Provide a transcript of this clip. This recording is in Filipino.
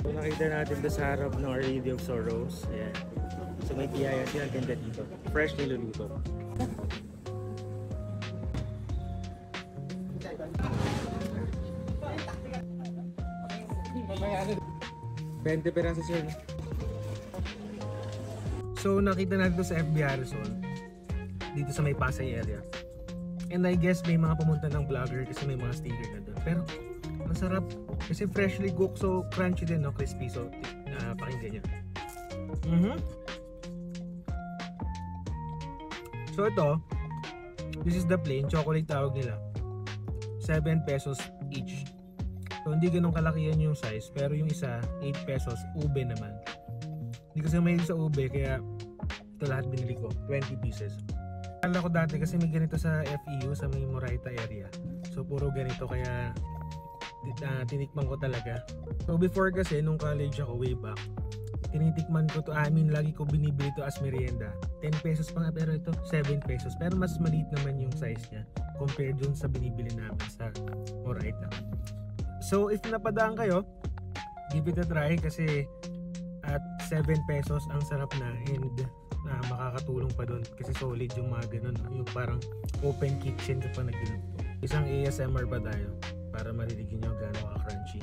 So nakita natin ito sa harap ng Our Lady of Sorrows. Ayan. So may piyaya siya, ang ganda dito. Fresh niluluto. $20 sir. So nakita natin ito sa FB Harrison dito sa may Pasay area. And I guess may mga pumunta ng vlogger kasi may mga sticker na doon. Pero masarap kasi freshly cooked, so crunchy din, no? Crispy, so pakinggan nyo. So ito, this is the plain chocolate tawag nila. ₱7 each. So hindi ganun kalaki yan yung size, pero yung isa ₱8, ube naman. Hindi kasi mahilig sa ube, kaya ito lahat binili ko, 20 pieces. Akala ko dati kasi may ganito sa FEU, sa may Moraita area. So puro ganito, kaya tinikman ko talaga. So before kasi, nung college ako way back, tinitikman ko to, lagi ko binibili to as merienda. ₱10 pa nga, pero ito ₱7. Pero mas maliit naman yung size niya compared dun sa binibili namin sa Moraita. So if napadaan kayo, give it a try kasi at ₱7 ang sarap na, and makakatulong pa doon kasi solid yung mga ganun, yung parang open kitchen ka pa nagluluto. Isang ASMR ba tayo para marinig nyo gaano ka crunchy.